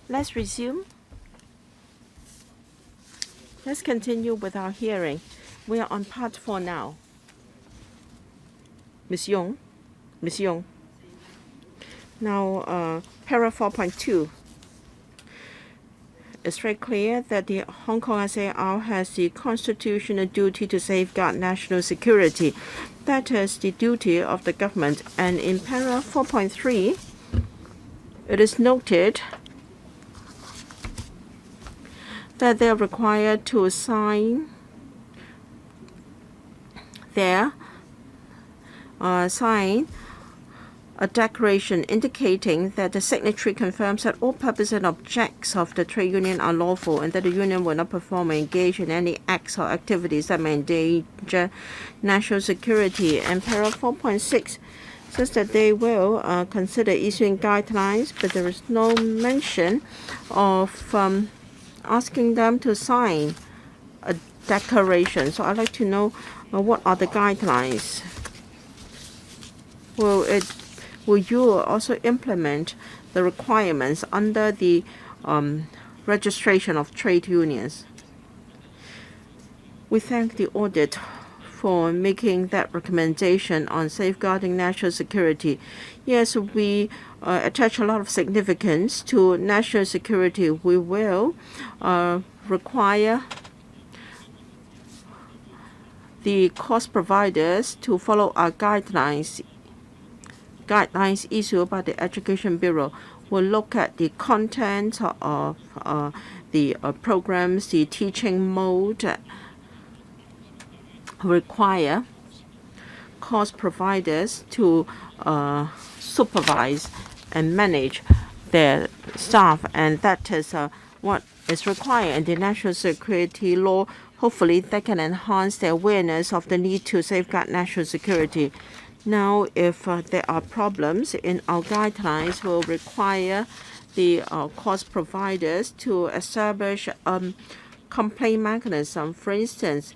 Let's resume. Let's continue with our hearing. We are on part 4 now. Ms. Yong. Now, para 4.2. It's very clear that the Hong Kong SAR has the constitutional duty to safeguard national security. That is the duty of the government. And in para 4.3, it is noted that they are required to sign a declaration indicating that the signatory confirms that all purposes and objects of the trade union are lawful and that the union will not perform or engage in any acts or activities that may endanger national security. And para 4.6 says that they will consider issuing guidelines, but there is no mention of asking them to sign a declaration. So I'd like to know what are the guidelines. Will you also implement the requirements under the registration of trade unions? We thank the audit for making that recommendation on safeguarding national security. Yes, we attach a lot of significance to national security. We will require the course providers to follow our guidelines issued by the Education Bureau. We'll look at the content of the programs, the teaching mode. Require course providers to supervise and manage their staff, and that is what is required in the national security law. Hopefully, that can enhance the awareness of the need to safeguard national security. Now, if there are problems in our guidelines, we'll require the course providers to establish a complaint mechanism. For instance,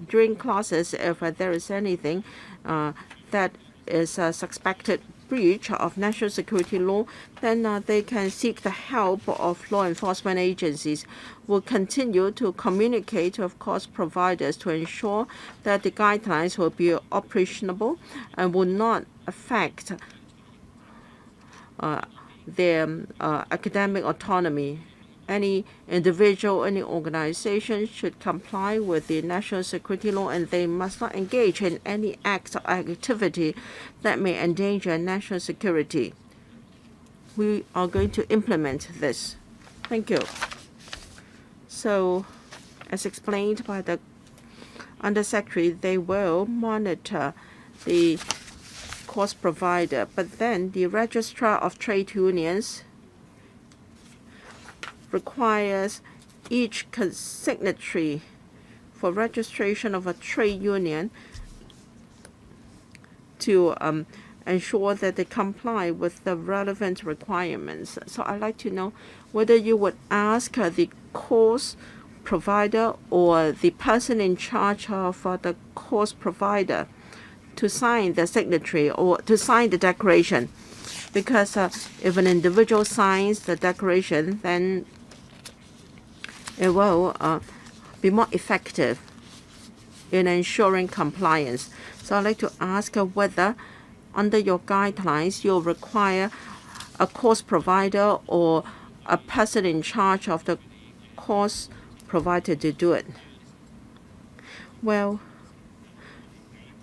during classes, if there is anything that is a suspected breach of national security law, then they can seek the help of law enforcement agencies. We'll continue to communicate with course providers to ensure that the guidelines will be operational and will not affect their academic autonomy. Any individual, any organization should comply with the national security law, and they must not engage in any acts or activity that may endanger national security. We are going to implement this. Thank you. So, as explained by the Undersecretary, they will monitor the course provider, but then the Registrar of Trade Unions requires each signatory for registration of a trade union to ensure that they comply with the relevant requirements. So I'd like to know whether you would ask the course provider or the person in charge of the course provider to sign the signatory or to sign the declaration. Because if an individual signs the declaration, then it will be more effective in ensuring compliance. So I'd like to ask whether under your guidelines you'll require a course provider or a person in charge of the course provider to do it. Well,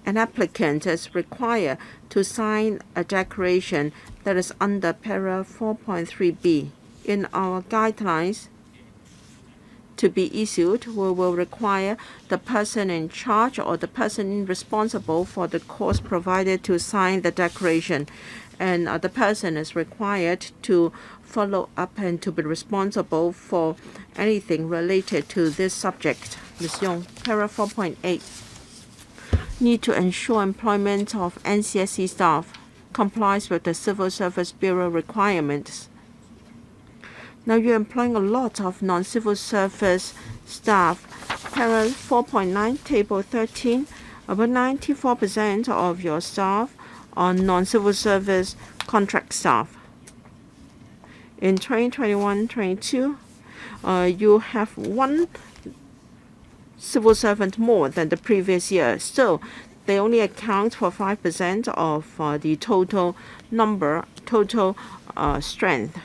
an applicant is required to sign a declaration that is under para 4.3b. In our guidelines to be issued, we will require the person in charge or the person responsible for the course provided to sign the declaration. And the person is required to follow up and to be responsible for anything related to this subject. Ms. Yong, para 4.8. Need to ensure employment of NCSC staff complies with the Civil Service Bureau requirements. Now you're employing a lot of non-civil service staff. Para 4.9, Table 13, about 94% of your staff are non-civil service contract staff. In 2021-22, you have one civil servant more than the previous year. Still, they only account for 5% of the total strength.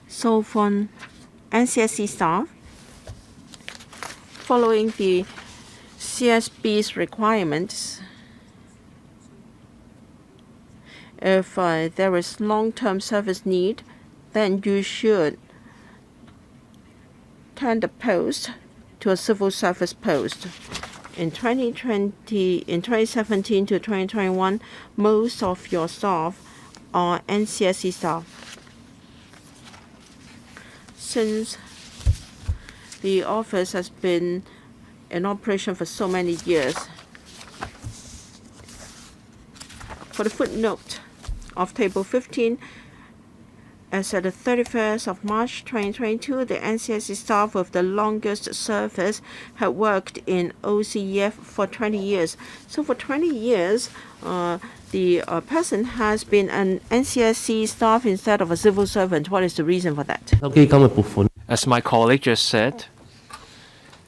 So for NCSC staff, following the CSB's requirements, if there is long-term service need, then you should turn the post to a civil service post. In 2017 to 2021, most of your staff are NCSC staff. Since the office has been in operation for so many years, for the footnote of Table 15, as at the 31st of March 2022, the NCSC staff with the longest service had worked in OCEF for 20 years. So for 20 years, the person has been an NCSC staff instead of a civil servant. What is the reason for that? As my colleague just said,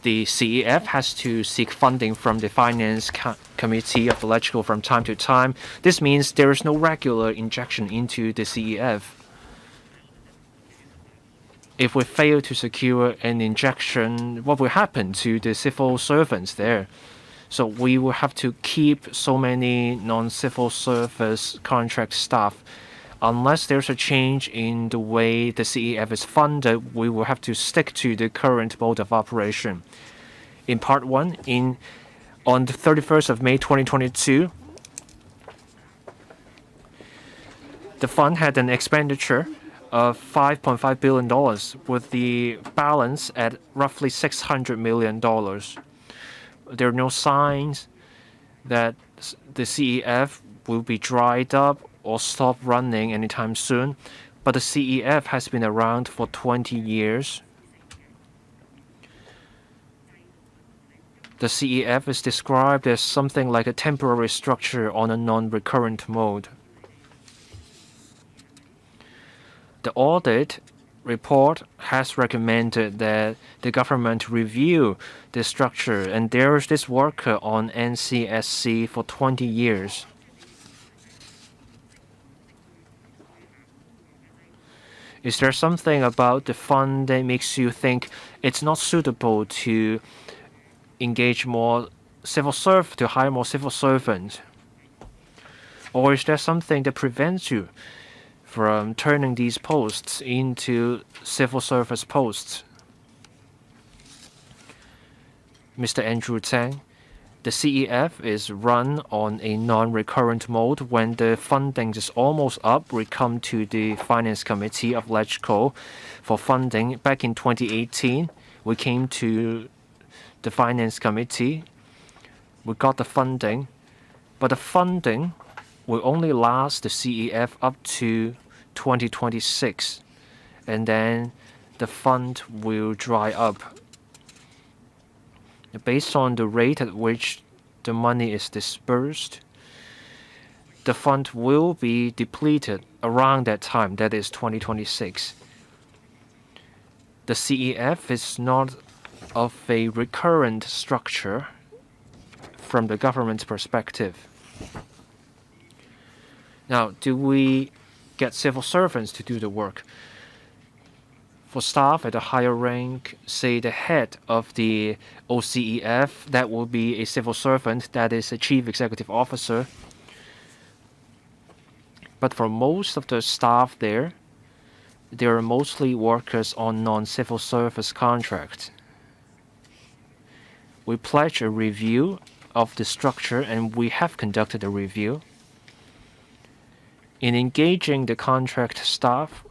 the CEF has to seek funding from the Finance Committee of the LegCo from time to time. This means there is no regular injection into the CEF. If we fail to secure an injection, what will happen to the civil servants there? So we will have to keep so many non-civil service contract staff. Unless there's a change in the way the CEF is funded, we will have to stick to the current mode of operation. In Part 1, on the 31st of May 2022, the fund had an expenditure of $5.5 billion, with the balance at roughly $600 million. There are no signs that the CEF will be dried up or stop running anytime soon, but the CEF has been around for 20 years. The CEF is described as something like a temporary structure on a non-recurrent mode. The audit report has recommended that the government review the structure, and there is this worker on NCSC for 20 years. Is there something about the fund that makes you think it's not suitable to engage more to hire more civil servants? Or is there something that prevents you from turning these posts into civil service posts? Mr. Andrew Tsang, the CEF is run on a non-recurrent mode. When the funding is almost up, we come to the Finance Committee of LegCo for funding. Back in 2018, we came to the Finance Committee. We got the funding, but the funding will only last the CEF up to 2026, and then the fund will dry up. Based on the rate at which the money is disbursed, the fund will be depleted around that time, that is 2026. The CEF is not of a recurrent structure from the government's perspective. Now, do we get civil servants to do the work? For staff at a higher rank, say the head of the OCEF, that will be a civil servant, that is a chief executive officer. But for most of the staff there are mostly workers on non-civil service contracts. We pledge a review of the structure, and we have conducted a review. In engaging the contract staff,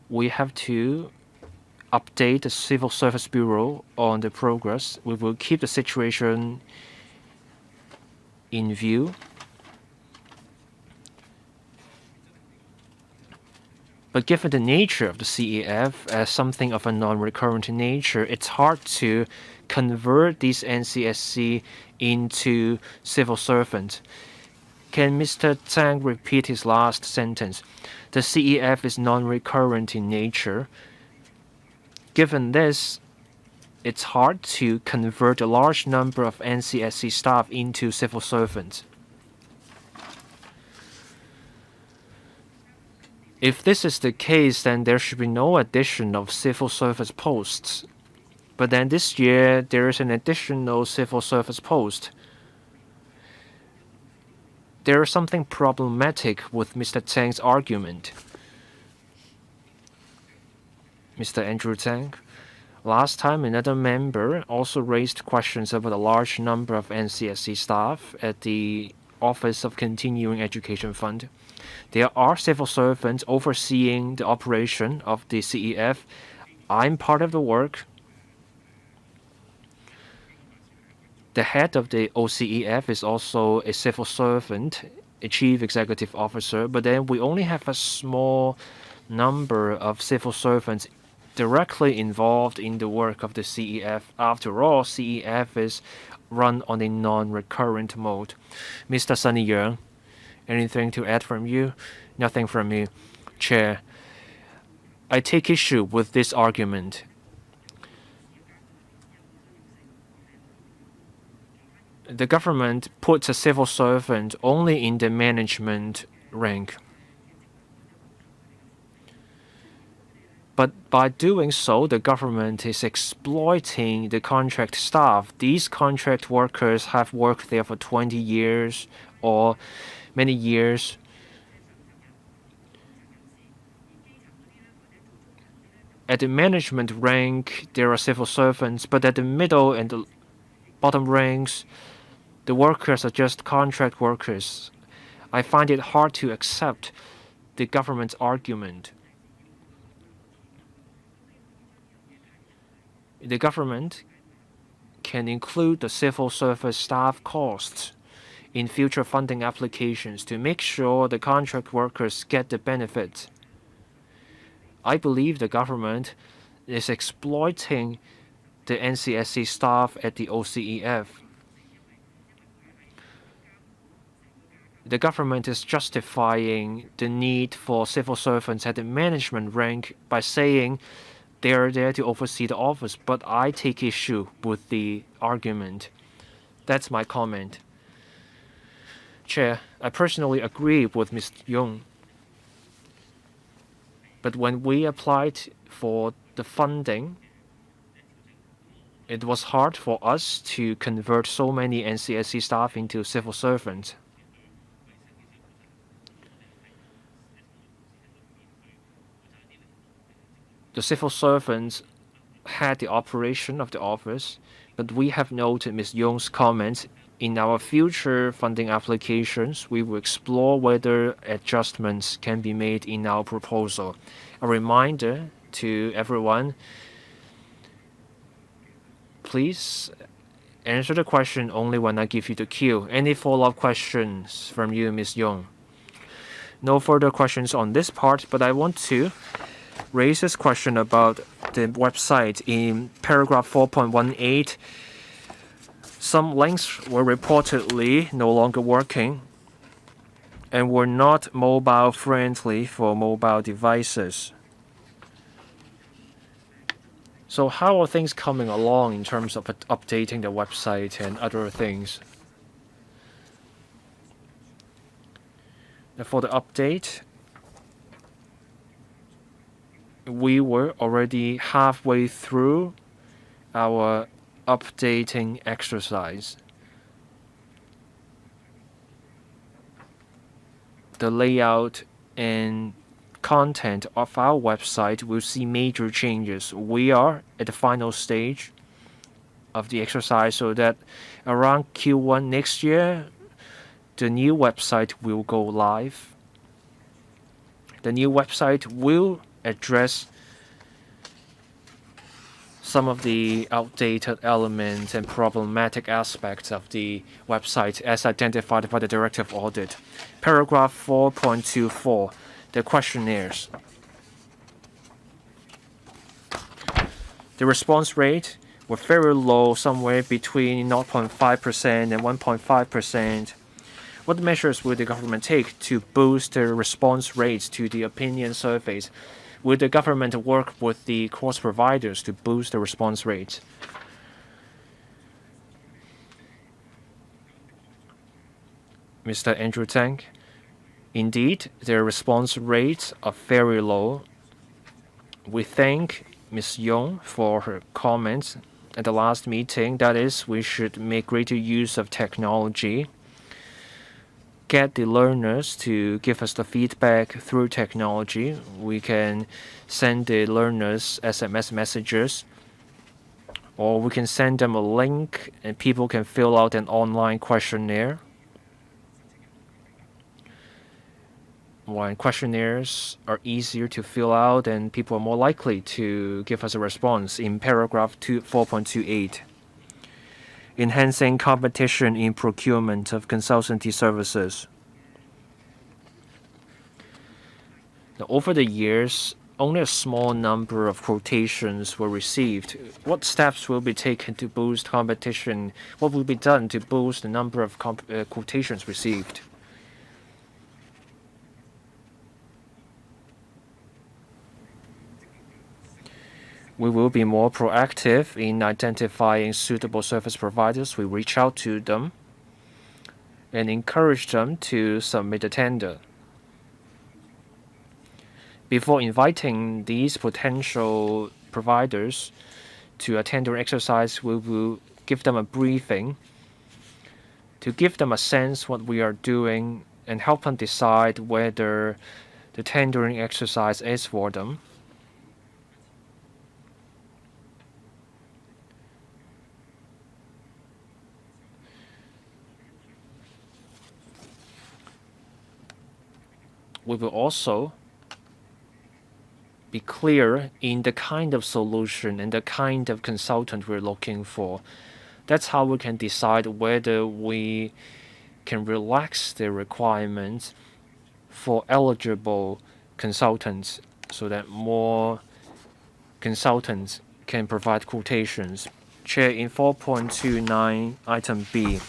we have to update the Civil Service Bureau on the progress. We will keep the situation in view. But given the nature of the CEF as something of a non-recurrent nature, it's hard to convert these NCSC into civil servants. Can Mr. Zhang repeat his last sentence? The CEF is non-recurrent in nature. Given this, it's hard to convert a large number of NCSC staff into civil servants. If this is the case, then there should be no addition of civil service posts. But then this year, there is an additional civil service post. There is something problematic with Mr. Zhang's argument. Mr. Andrew Zhang, last time another member also raised questions about a large number of NCSC staff at the Office of Continuing Education Fund. There are civil servants overseeing the operation of the CEF. I'm part of the work. The head of the OCEF is also a civil servant, a chief executive officer, but then we only have a small number of civil servants directly involved in the work of the CEF. After all, CEF is run on a non-recurrent mode. Mr. Sunny Yang, anything to add from you? Nothing from me. Chair, I take issue with this argument. The government puts a civil servant only in the management rank. But by doing so, the government is exploiting the contract staff. These contract workers have worked there for 20 years or many years. At the management rank, there are civil servants, but at the middle and the bottom ranks, the workers are just contract workers. I find it hard to accept the government's argument. The government can include the civil service staff costs in future funding applications to make sure the contract workers get the benefits. I believe the government is exploiting the NCSC staff at the OCEF. The government is justifying the need for civil servants at the management rank by saying they are there to oversee the office, but I take issue with the argument. That's my comment. Chair, I personally agree with Mr. Yung. But when we applied for the funding, it was hard for us to convert so many NCSC staff into civil servants. The civil servants had the operation of the office, but we have noted Ms. Yong's comments. In our future funding applications, we will explore whether adjustments can be made in our proposal. A reminder to everyone, please answer the question only when I give you the cue. Any follow-up questions from you, Ms. Yong? No further questions on this part, but I want to raise this question about the website. In paragraph 4.18, some links were reportedly no longer working and were not mobile friendly for mobile devices. So how are things coming along in terms of updating the website and other things? And for the update, we were already halfway through our updating exercise. The layout and content of our website will see major changes. We are at the final stage of the exercise, so that around Q1 next year, the new website will go live. The new website will address some of the outdated elements and problematic aspects of the website as identified by the Director of Audit. Paragraph 4.24, the questionnaires. The response rate was very low, somewhere between 0.5% and 1.5%. What measures will the government take to boost the response rates to the opinion surveys? Will the government work with the course providers to boost the response rates? Mr. Andrew Tang, indeed, their response rates are very low. We thank Ms. Yong for her comments at the last meeting. That is, we should make greater use of technology, get the learners to give us the feedback through technology. We can send the learners SMS messages, or we can send them a link and people can fill out an online questionnaire. When questionnaires are easier to fill out, and people are more likely to give us a response in paragraph 4.28. Enhancing competition in procurement of consultancy services. Now, over the years, only a small number of quotations were received. What steps will be taken to boost competition? What will be done to boost the number of quotations received? We will be more proactive in identifying suitable service providers. We reach out to them and encourage them to submit a tender. Before inviting these potential providers to a tender exercise, we will give them a briefing to give them a sense what we are doing and help them decide whether the tendering exercise is for them. We will also be clear in the kind of solution and the kind of consultant we're looking for. That's how we can decide whether we can relax the requirements for eligible consultants so that more consultants can provide quotations. Chair, in 4.29 item B,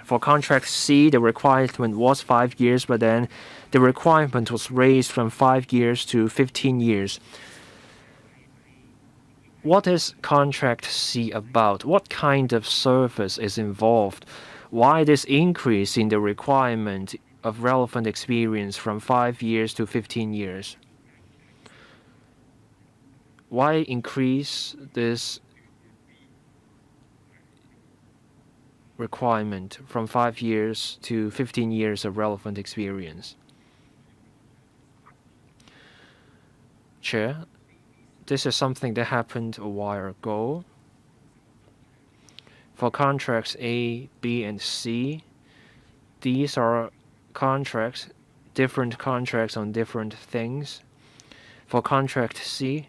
for contract C, the requirement was 5 years, but then the requirement was raised from 5 years to 15 years. What is contract C about? What kind of service is involved? Why this increase in the requirement of relevant experience from 5 years to 15 years? Why increase this requirement from 5 years to 15 years of relevant experience? Chair, this is something that happened a while ago. For contracts A, B, and C, these are contracts, different contracts on different things. For contract C,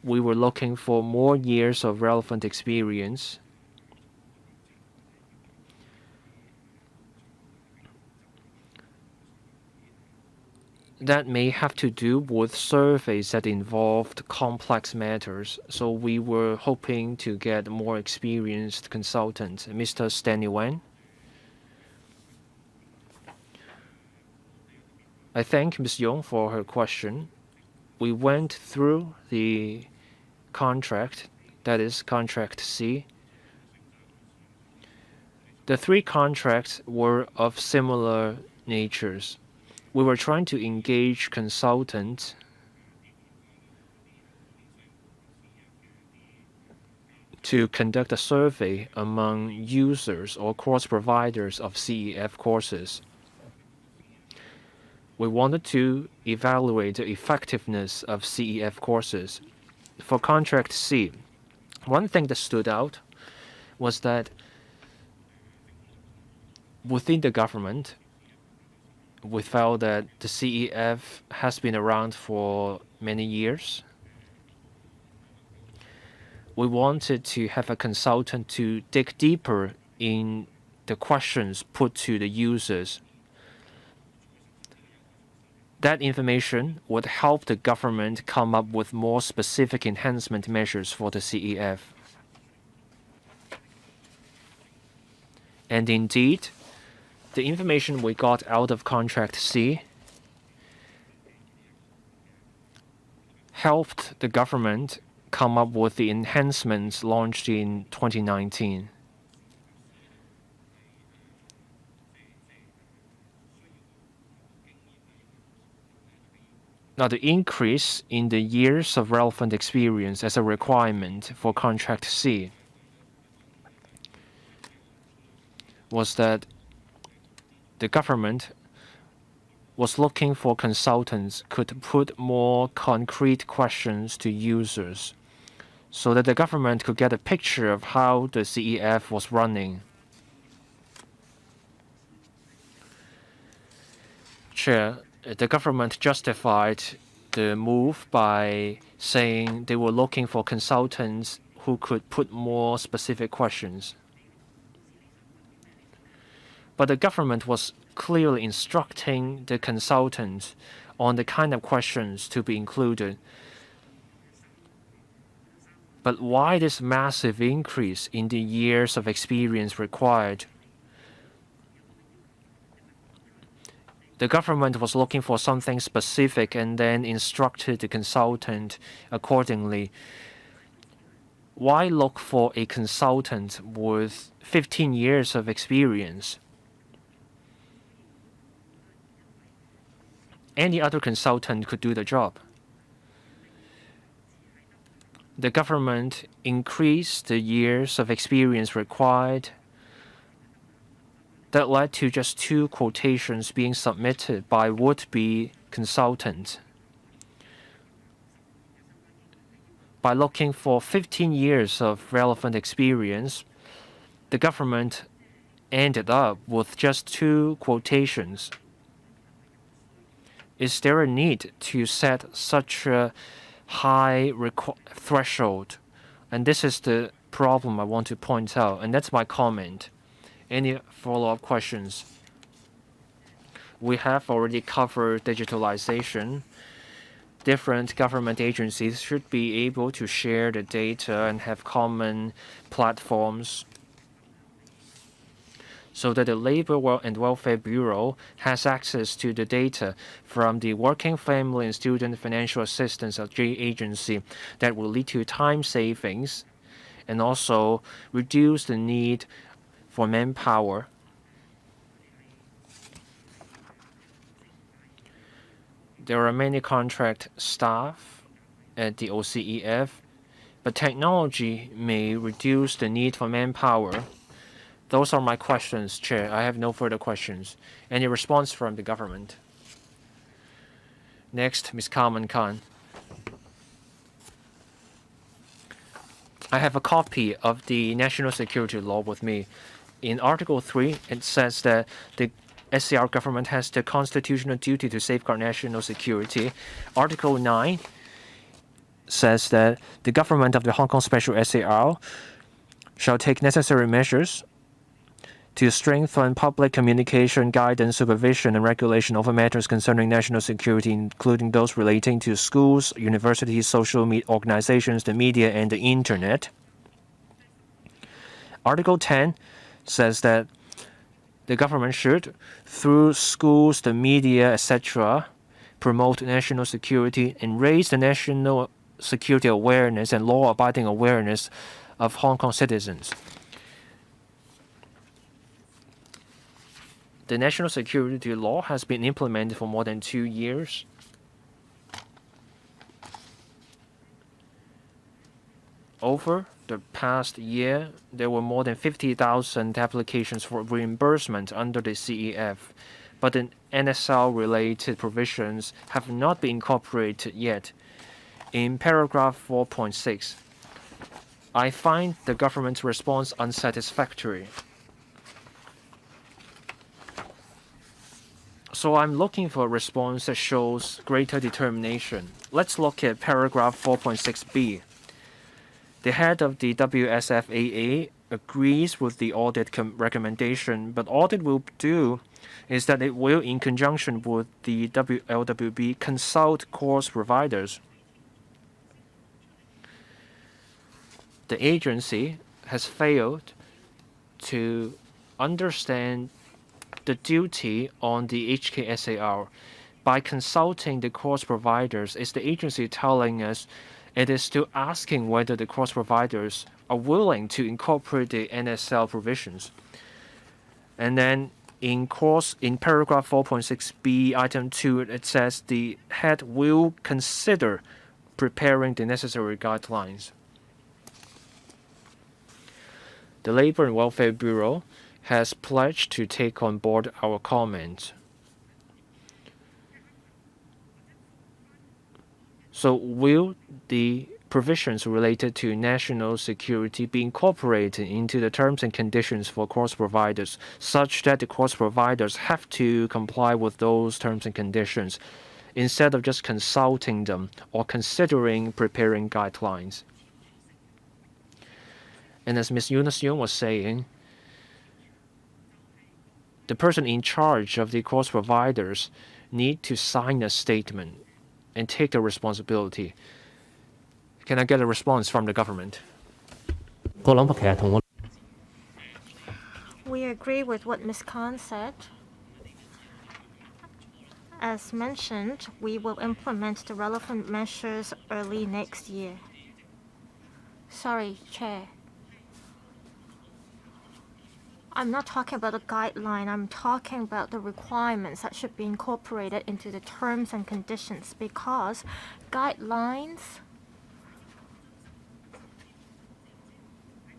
we were looking for more years of relevant experience. That may have to do with surveys that involved complex matters, so we were hoping to get more experienced consultants. Mr. Stanley Wen. I thank Ms. Yong for her question. We went through the contract, that is contract C. The 3 contracts were of similar natures. We were trying to engage consultants to conduct a survey among users or course providers of CEF courses. We wanted to evaluate the effectiveness of CEF courses. For contract C, one thing that stood out was that within the government, we felt that the CEF has been around for many years. We wanted to have a consultant to dig deeper in the questions put to the users. That information would help the government come up with more specific enhancement measures for the CEF. And indeed, The information we got out of Contract C helped the government come up with the enhancements launched in 2019. Now, the increase in the years of relevant experience as a requirement for Contract C was that the government was looking for consultants could put more concrete questions to users so that the government could get a picture of how the CEF was running. Chair, the government justified the move by saying they were looking for consultants who could put more specific questions. But the government was clearly instructing the consultants on the kind of questions to be included. But why this massive increase in the years of experience required? The government was looking for something specific and then instructed the consultant accordingly. Why look for a consultant with 15 years of experience? Any other consultant could do the job. The government increased the years of experience required. That led to just 2 quotations being submitted by would-be consultants. By looking for 15 years of relevant experience, the government ended up with just 2 quotations. Is there a need to set such a high threshold? And this is the problem I want to point out, and that's my comment. Any follow-up questions? We have already covered digitalization. Different government agencies should be able to share the data and have common platforms so that the Labor and Welfare Bureau has access to the data from the Working Family and Student Financial Assistance Agency that will lead to time savings and also reduce the need for manpower. There are many contract staff at the OCEF, but technology may reduce the need for manpower. Those are my questions, Chair. I have no further questions. Any response from the government? Next, Ms. Carmen Khan. I have a copy of the National Security Law with me. In Article 3, it says that the SAR government has the constitutional duty to safeguard national security. Article 9 says that the government of the Hong Kong Special SAR shall take necessary measures to strengthen public communication, guidance, supervision, and regulation over matters concerning national security, including those relating to schools, universities, social organizations, the media, and the Internet. Article 10 says that the government should, through schools, the media, etc., promote national security and raise the national security awareness and law-abiding awareness of Hong Kong citizens. The national security law has been implemented for more than 2 years. Over the past year, there were more than 50,000 applications for reimbursement under the CEF, but the NSL-related provisions have not been incorporated yet. In paragraph 4.6, I find the government's response unsatisfactory. So I'm looking for a response that shows greater determination. Let's look at paragraph 4.6b. The head of the WSFAA agrees with the audit recommendation, but audit will do is that it will, in conjunction with the WLWB, consult course providers. The agency has failed to understand the duty on the HKSAR. By consulting the course providers, is the agency telling us it is still asking whether the course providers are willing to incorporate the NSL provisions. And then in paragraph 4.6b, item 2, it says the head will consider preparing the necessary guidelines. The Labor and Welfare Bureau has pledged to take on board our comments. So will the provisions related to national security be incorporated into the terms and conditions for course providers, such that the course providers have to comply with those terms and conditions, instead of just consulting them or considering preparing guidelines? And as Ms. Eunice Young was saying, the person in charge of the course providers need to sign a statement and take the responsibility. Can I get a response from the government? We agree with what Ms. Khan said. As mentioned, we will implement the relevant measures early next year. Sorry, Chair. I'm not talking about a guideline. I'm talking about the requirements that should be incorporated into the terms and conditions, because guidelines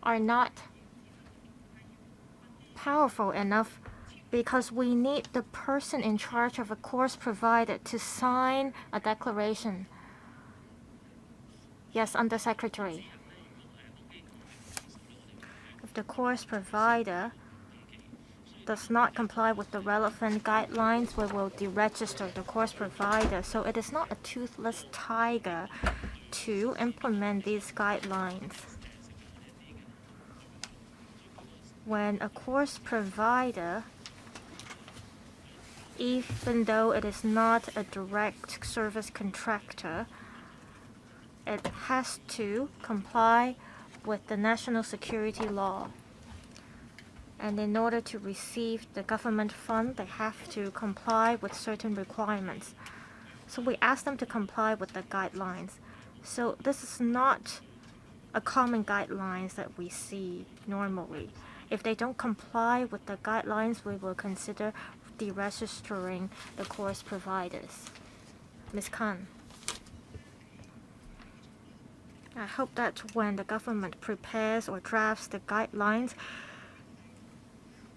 are not powerful enough, because we need the person in charge of a course provider to sign a declaration. Yes, Undersecretary. If the course provider does not comply with the relevant guidelines, we will deregister the course provider. So it is not a toothless tiger to implement these guidelines. When a course provider, even though it is not a direct service contractor, it has to comply with the national security law. And in order to receive the government fund, they have to comply with certain requirements. So we ask them to comply with the guidelines. So this is not a common guidelines that we see normally. If they don't comply with the guidelines, we will consider deregistering the course providers. Ms. Khan. I hope that when the government prepares or drafts the guidelines,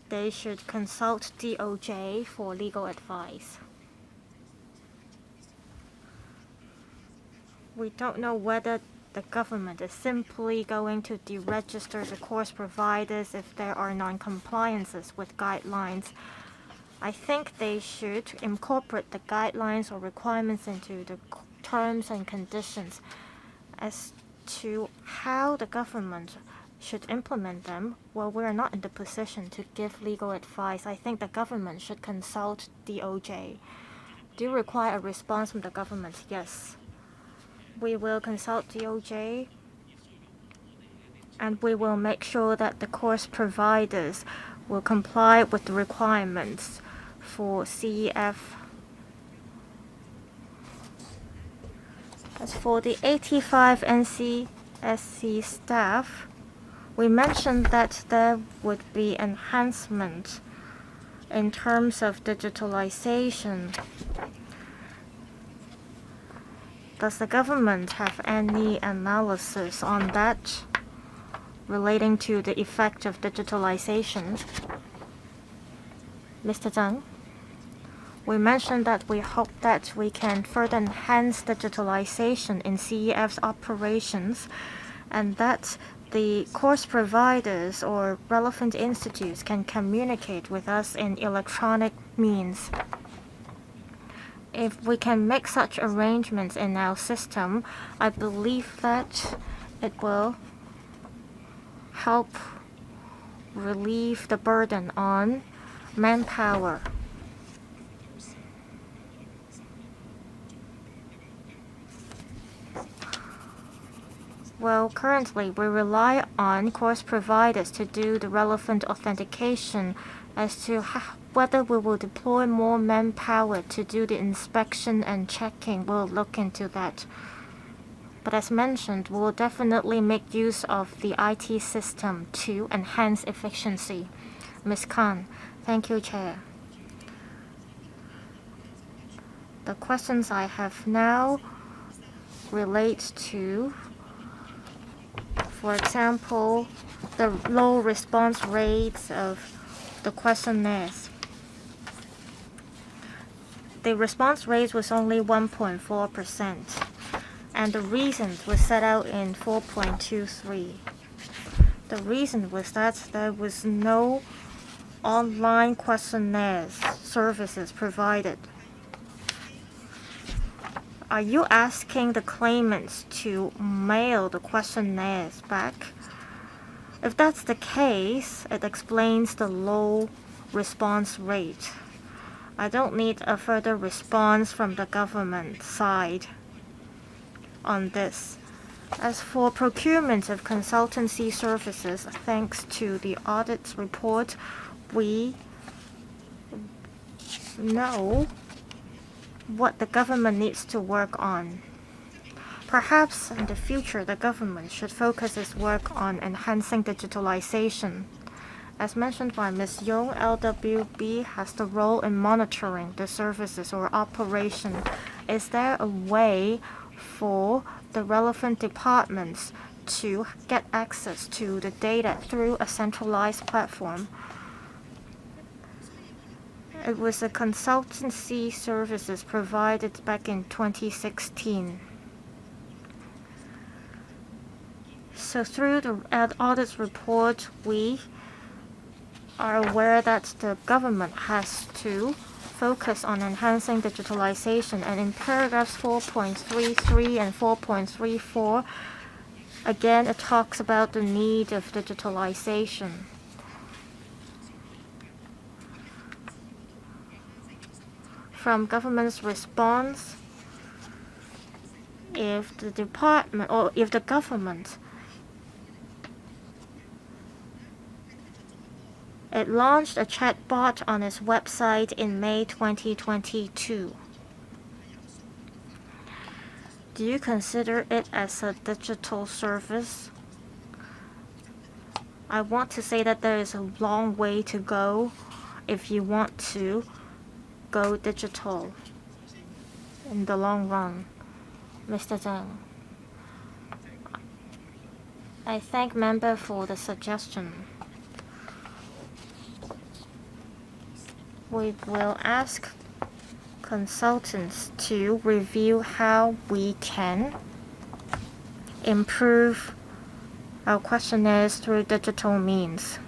they should consult DOJ for legal advice. We don't know whether the government is simply going to deregister the course providers if there are non-compliances with guidelines. I think they should incorporate the guidelines or requirements into the terms and conditions. As to how the government should implement them, well, we are not in the position to give legal advice. I think the government should consult DOJ. Do you require a response from the government? Yes. We will consult DOJ, and we will make sure that the course providers will comply with the requirements for CEF. As for the 85 NCSC staff, we mentioned that there would be enhancement in terms of digitalization. Does the government have any analysis on that relating to the effect of digitalization? Mr. Zhang, we mentioned that we hope that we can further enhance digitalization in CEF's operations, and that the course providers or relevant institutes can communicate with us in electronic means. If we can make such arrangements in our system, I believe that it will help relieve the burden on manpower. Well, currently we rely on course providers to do the relevant authentication as to Whether we will deploy more manpower to do the inspection and checking, we'll look into that. But as mentioned, we will definitely make use of the IT system to enhance efficiency. Ms. Khan, thank you, Chair. The questions I have now relate to, for example, the low response rates of the questionnaires. The response rate was only 1.4%, and the reasons were set out in 4.23. The reason was that there was no online questionnaires services provided. Are you asking the claimants to mail the questionnaires back? If that's the case, it explains the low response rate. I don't need a further response from the government side on this. As for procurement of consultancy services, thanks to the audit report, we know what the government needs to work on. Perhaps in the future, the government should focus its work on enhancing digitalization. As mentioned by Ms. Yong, LWB has the role in monitoring the services or operation. Is there a way for the relevant departments to get access to the data through a centralized platform? It was a consultancy services provided back in 2016. So through the audit report, we are aware that the government has to focus on enhancing digitalization, and in paragraphs 4.33 and 4.34, again it talks about the need of digitalization. From government's response, if the department or if the government it launched a chatbot on its website in May 2022. Do you consider it as a digital service? I want to say that there is a long way to go if you want to go digital in the long run. Mr. Zhang. I thank member for the suggestion. We will ask consultants to review how we can improve our questionnaires through digital means.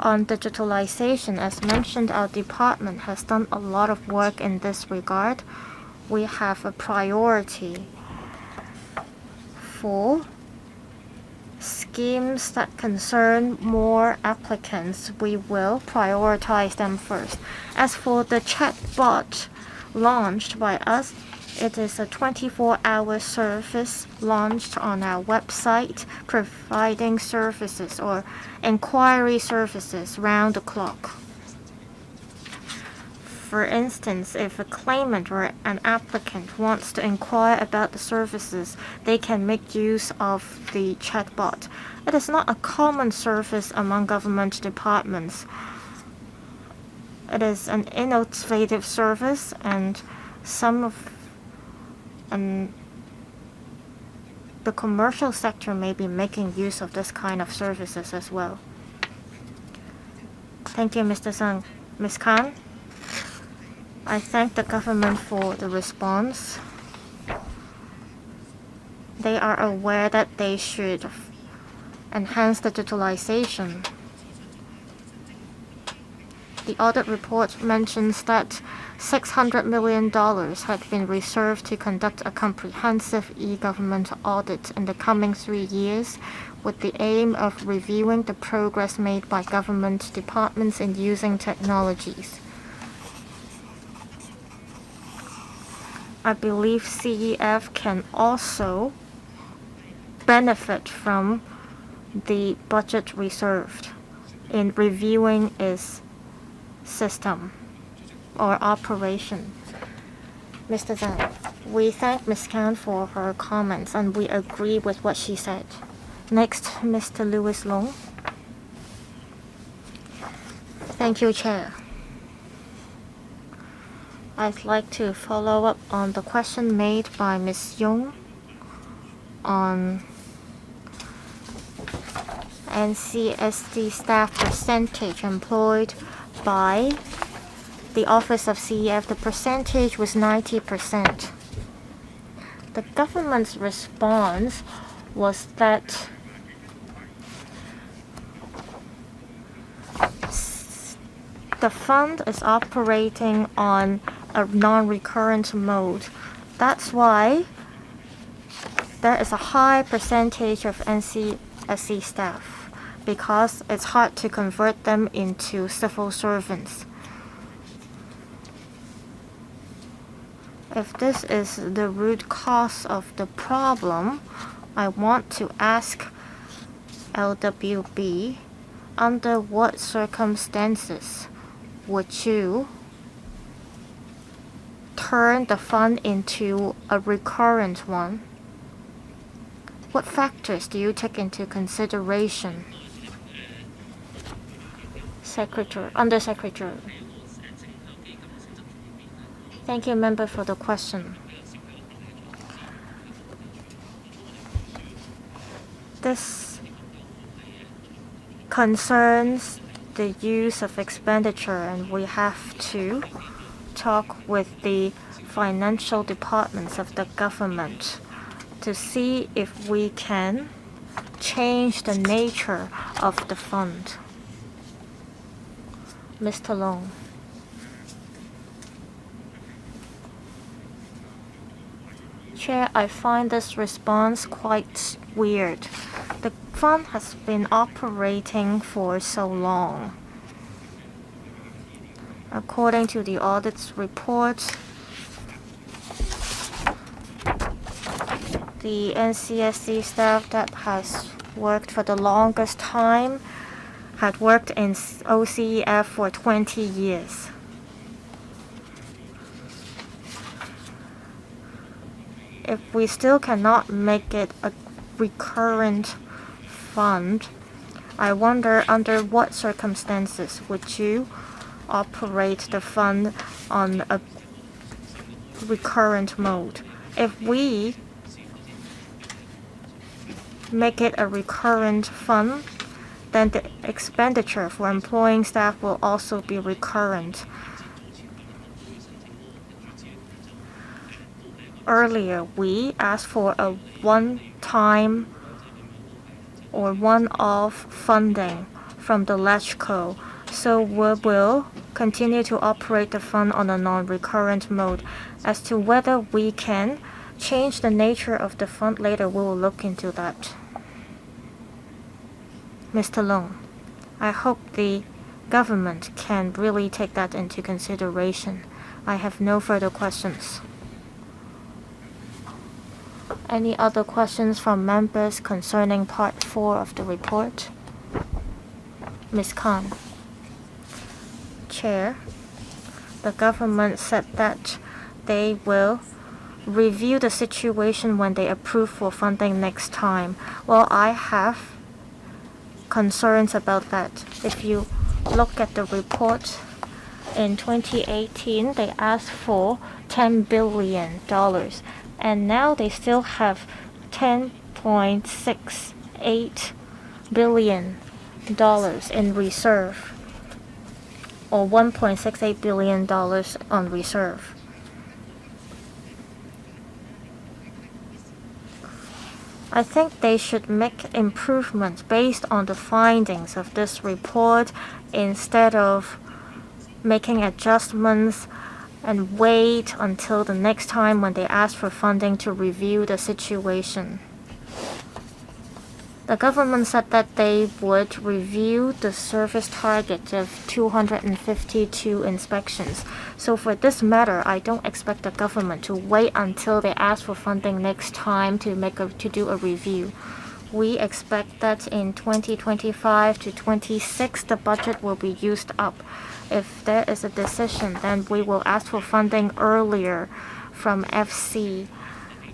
On digitalization, as mentioned, our department has done a lot of work in this regard. We have a priority for schemes that concern more applicants. We will prioritize them first. As for the chatbot launched by us, it is a 24-hour service launched on our website, providing services or inquiry services round the clock. For instance, if a claimant or an applicant wants to inquire about the services, they can make use of the chatbot. It is not a common service among government departments. It is an innovative service, and the commercial sector may be making use of this kind of services as well. Thank you, Mr. Zhang. Ms. Khan? I thank the government for the response. They are aware that they should enhance digitalization. The audit report mentions that $600 million had been reserved to conduct a comprehensive e-government audit in the coming 3 years, with the aim of reviewing the progress made by government departments in using technologies. I believe CEF can also benefit from the budget reserved in reviewing its system or operation. Mr. Zhang, we thank Ms. Khan for her comments and we agree with what she said. Next, Mr. Louis Long. Thank you, Chair. I'd like to follow up on the question made by Ms. Yong on NCSD staff percentage employed by the Office of CEF. The percentage was 90%. The government's response was that the fund is operating on a non-recurrent mode. That's why there is a high percentage of NCSC staff, because it's hard to convert them into civil servants. If this is the root cause of the problem, I want to ask LWB, under what circumstances would you turn the fund into a recurrent one? What factors do you take into consideration? Undersecretary. Thank you, member, for the question. This concerns the use of expenditure, and we have to talk with the financial departments of the government to see if we can change the nature of the fund. Mr. Long. Chair, I find this response quite weird. The fund has been operating for so long. According to the audit's report, the NCSC staff that has worked for the longest time had worked in OCEF for 20 years. If we still cannot make it a recurrent fund, I wonder under what circumstances would you operate the fund on a recurrent mode? If we make it a recurrent fund, then the expenditure for employing staff will also be recurrent. Earlier, we asked for a one-time or one-off funding from the LegCo, so we will continue to operate the fund on a non-recurrent mode. As to whether we can change the nature of the fund later, we will look into that. Mr. Long, I hope the government can really take that into consideration. I have no further questions. Any other questions from members concerning Part 4 of the report? Ms. Khan. Chair, the government said that they will review the situation when they approve for funding next time. Well, I have concerns about that. If you look at the report, in 2018, they asked for $10 billion. And now they still have $10.68 billion in reserve, or $1.68 billion on reserve. I think they should make improvements based on the findings of this report instead of making adjustments and wait until the next time when they ask for funding to review the situation. The government said that they would review the service target of 252 inspections. So for this matter, I don't expect the government to wait until they ask for funding next time to do a review. we expect that in 2025 to 26 the budget will be used up. If there is a decision, then we will ask for funding earlier from FC,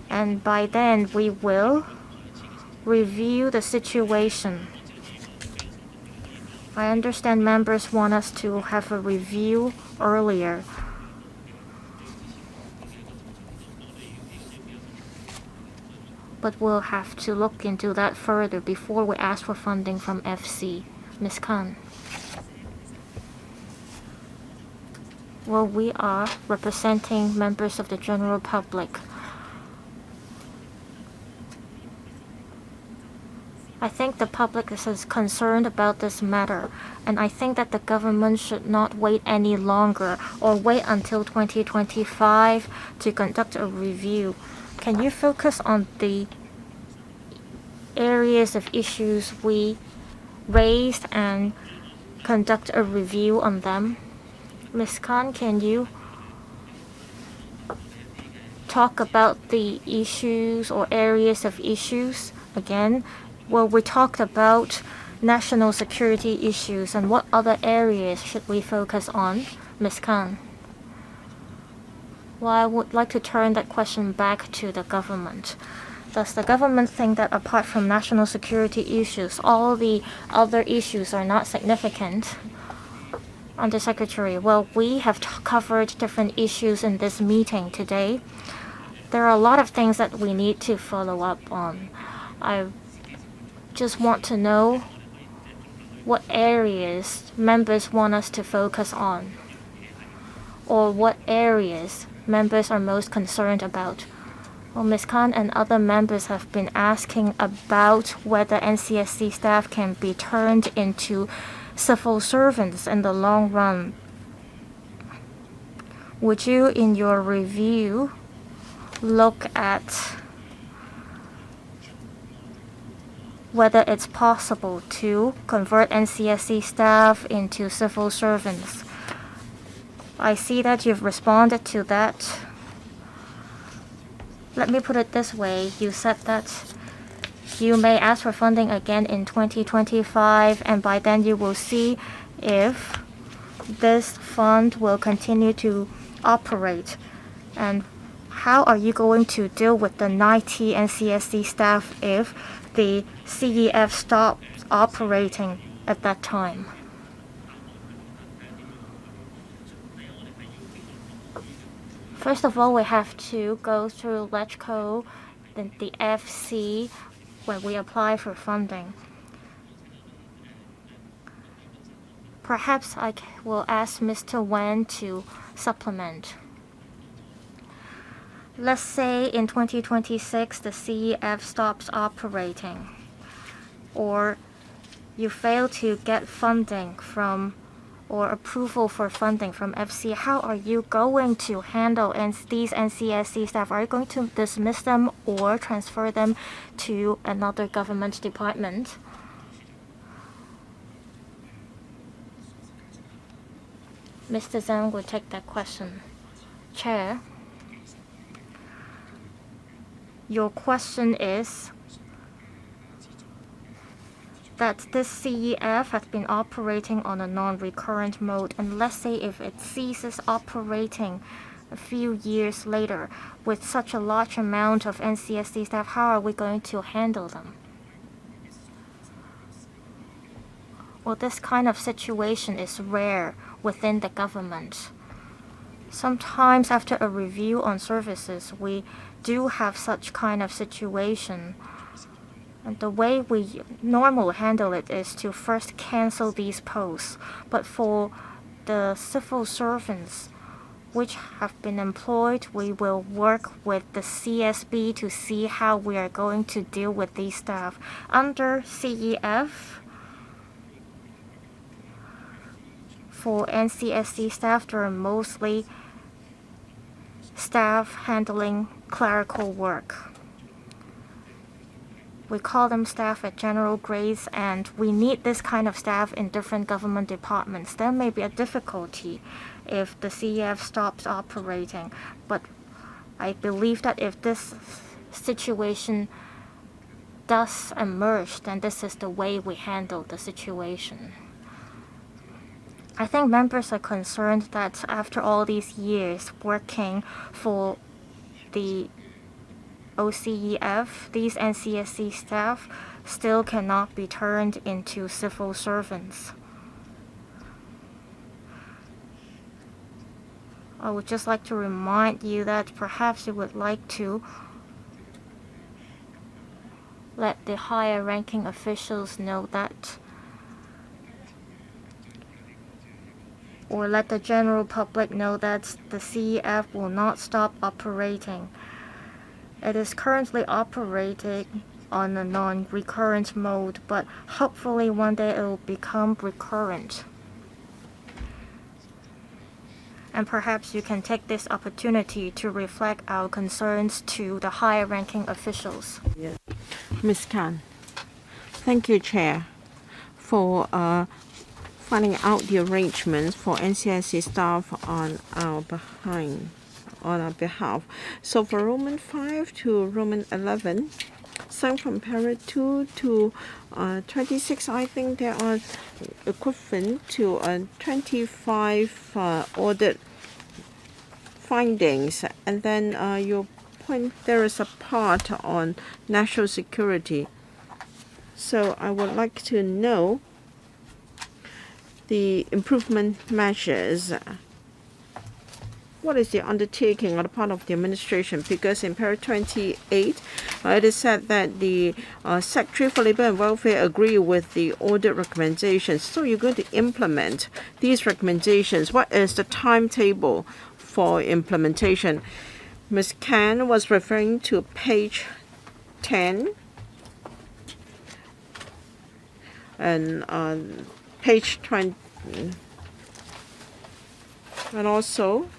and by then we will review the situation. I understand members want us to have a review earlier. But we'll have to look into that further before we ask for funding from FC. Ms. Khan. Well, we are representing members of the general public. I think the public is concerned about this matter, and I think that the government should not wait any longer or wait until 2025 to conduct a review. Can you focus on the areas of issues we raised and conduct a review on them? Ms. Khan, can you talk about the issues or areas of issues again? Well, we talked about national security issues, and what other areas should we focus on, Ms. Khan? Well, I would like to turn that question back to the government. Does the government think that apart from national security issues, all the other issues are not significant? Undersecretary, well, we have covered different issues in this meeting today. There are a lot of things that we need to follow up on. I just want to know what areas members want us to focus on, or what areas members are most concerned about. Well, Ms. Khan and other members have been asking about whether NCSC staff can be turned into civil servants in the long run. Would you, in your review, look at whether it's possible to convert NCSC staff into civil servants? I see that you've responded to that. Let me put it this way. You said that you may ask for funding again in 2025, and by then you will see if this fund will continue to operate. And how are you going to deal with the 90 NCSC staff if the CEF stops operating at that time? First of all, we have to go through LegCo, then the FC, when we apply for funding. Perhaps I will ask Mr. Wen to supplement. Let's say in 2026 the CEF stops operating, or you fail to get funding from or approval for funding from FC. How are you going to handle these NCSC staff? Are you going to dismiss them or transfer them to another government department? Mr. Zhang will take that question. Chair, your question is that this CEF has been operating on a non-recurrent mode, and let's say if it ceases operating a few years later with such a large amount of NCSC staff, how are we going to handle them? Well, this kind of situation is rare within the government. Sometimes after a review on services, we do have such kind of situation. And the way we normally handle it is to first cancel these posts. But for the civil servants which have been employed, we will work with the CSB to see how we are going to deal with these staff. Under CEF, for NCSC staff, there are mostly staff handling clerical work. We call them staff at general grades, and we need this kind of staff in different government departments. There may be a difficulty if the CEF stops operating, but I believe that if this situation thus emerged, and this is the way we handle the situation. I think members are concerned that after all these years working for the OCEF, these NCSC staff still cannot be turned into civil servants. I would just like to remind you that perhaps you would like to let the higher ranking officials know that, or let the general public know that the CEF will not stop operating. It is currently operating on a non-recurrent mode, but hopefully one day it will become recurrent. And perhaps you can take this opportunity to reflect our concerns to the higher ranking officials. Yes. Ms. Khan. Thank you, Chair, for finding out the arrangements for NCSC staff on our behalf. So for Roman 5 to Roman 11, some from para 2 to 26, I think they are equivalent to 25 audit findings. And then your point, there is a part on national security. So I would like to know the improvement measures. What is the undertaking on the part of the administration? Because in paragraph 28, it is said that the Secretary for Labour and Welfare agree with the audit recommendations. So you're going to implement these recommendations. What is the timetable for implementation? Ms. Khan was referring to page 10 and page 20, and also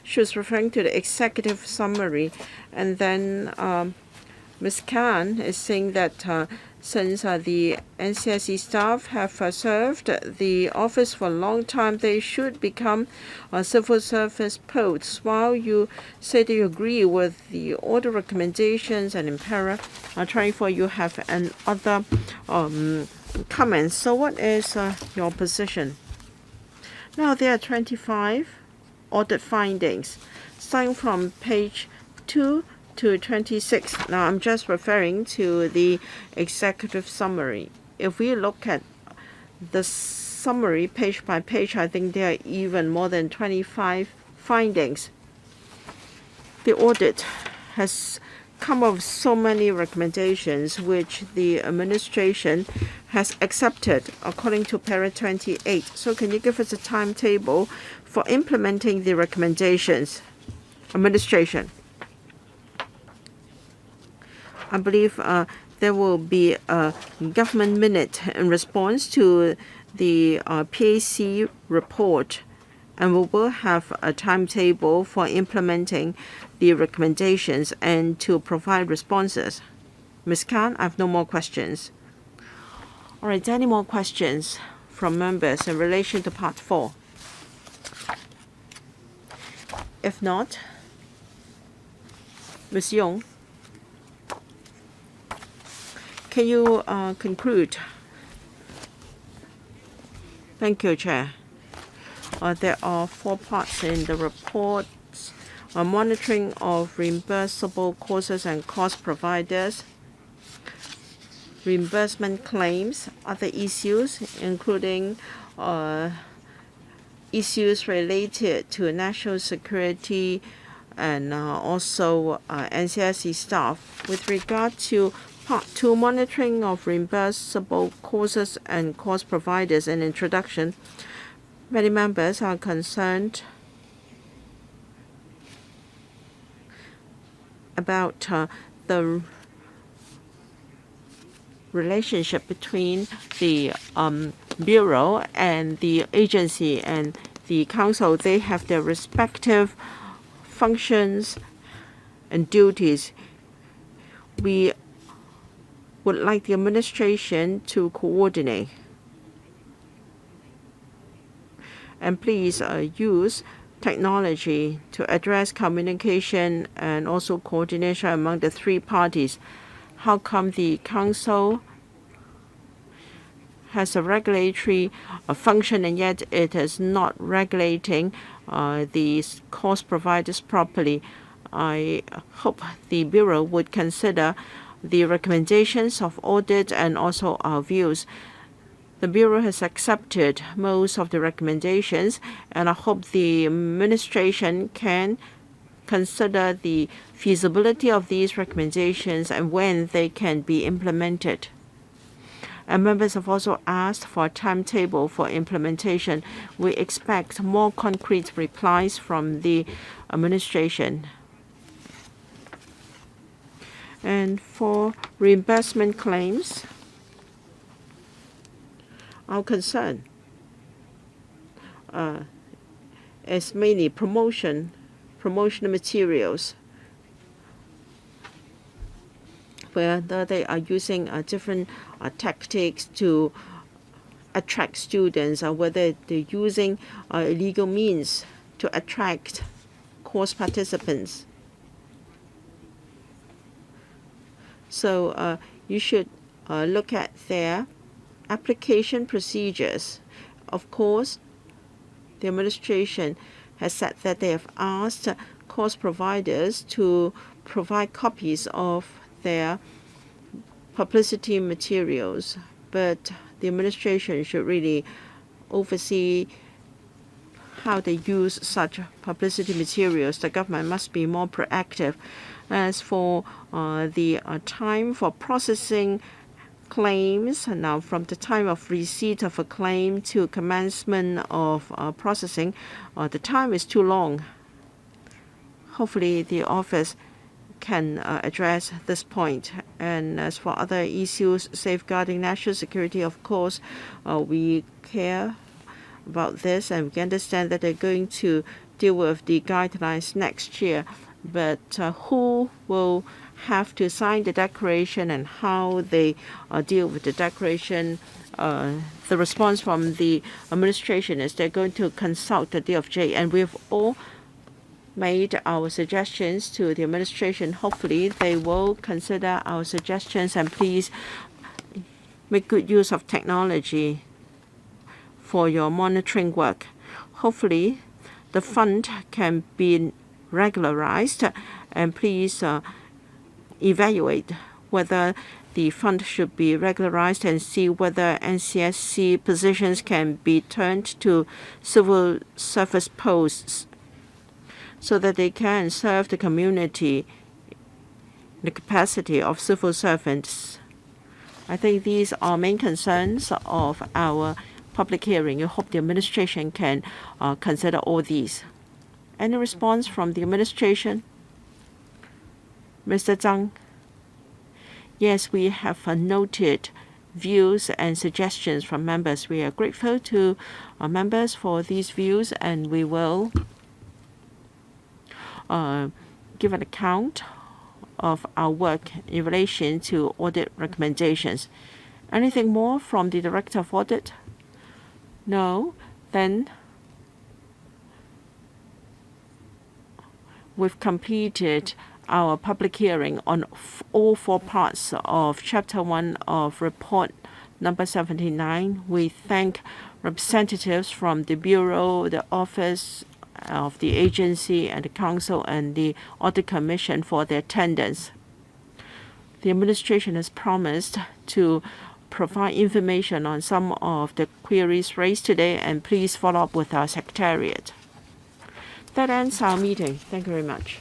she was referring to the executive summary, and then Ms. Khan is saying that since the NCSC staff have served the office for a long time, they should become civil service posts. While you say that you agree with the order recommendations, and in para 24 you have another comments. So what is your position? Now there are 25 audit findings, starting from page 2 to 26. Now I'm just referring to the executive summary. If we look at the summary page by page, I think there are even more than 25 findings. The audit has come up with so many recommendations which the administration has accepted according to paragraph 28. So can you give us a timetable for implementing the recommendations? Administration. I believe there will be a government minute in response to the PAC report, and we will have a timetable for implementing the recommendations and to provide responses. Ms. Khan, I have no more questions. All right, any more questions from members in relation to part 4? If not, Ms. Yong, can you conclude? Thank you, Chair. There are 4 parts in the report. Monitoring of reimbursable courses and course providers, reimbursement claims, other issues, including issues related to national security and also NCSC staff. With regard to Part 2, monitoring of reimbursable courses and course providers and introduction, many members are concerned about the relationship between the Bureau and the agency and the Council. They have their respective functions and duties. We would like the administration to coordinate. And please use technology to address communication and also coordination among the 3 parties. how come the Council has a regulatory function and yet it is not regulating these course providers properly. I hope the Bureau would consider the recommendations of Audit and also our views. The Bureau has accepted most of the recommendations, and I hope the administration can consider the feasibility of these recommendations and when they can be implemented. And members have also asked for a timetable for implementation. We expect more concrete replies from the administration. And for reimbursement claims, our concern is mainly promotional materials, whether they are using different tactics to attract students or whether they're using illegal means to attract course participants. So you should look at their application procedures. Of course, the administration has said that they have asked course providers to provide copies of their publicity materials, but the administration should really oversee how they use such publicity materials. The government must be more proactive. As for the time for processing claims, now from the time of receipt of a claim to commencement of processing, the time is too long. Hopefully the office can address this point. And as for other issues safeguarding national security, of course, we care about this and we understand that they're going to deal with the guidelines next year. But who will have to sign the declaration and how they deal with the declaration, the response from the administration is they're going to consult the DFJ, and we've all made our suggestions to the administration. Hopefully they will consider our suggestions and please make good use of technology for your monitoring work. Hopefully the fund can be regularized, and please evaluate whether the fund should be regularized and see whether NCSC positions can be turned to civil service posts so that they can serve the community in the capacity of civil servants. I think these are main concerns of our public hearing. I hope the administration can consider all these. Any response from the administration? Mr. Zhang? Yes, we have noted views and suggestions from members. We are grateful to our members for these views, and we will give an account of our work in relation to audit recommendations. Anything more from the Director of Audit? No? Then we've completed our public hearing on all four parts of Chapter 1 of Report number 79. We thank representatives from the Bureau, the Office of the Agency, and the Council and the Audit Commission for their attendance. The administration has promised to provide information on some of the queries raised today, and please follow up with our Secretariat. That ends our meeting. Thank you very much.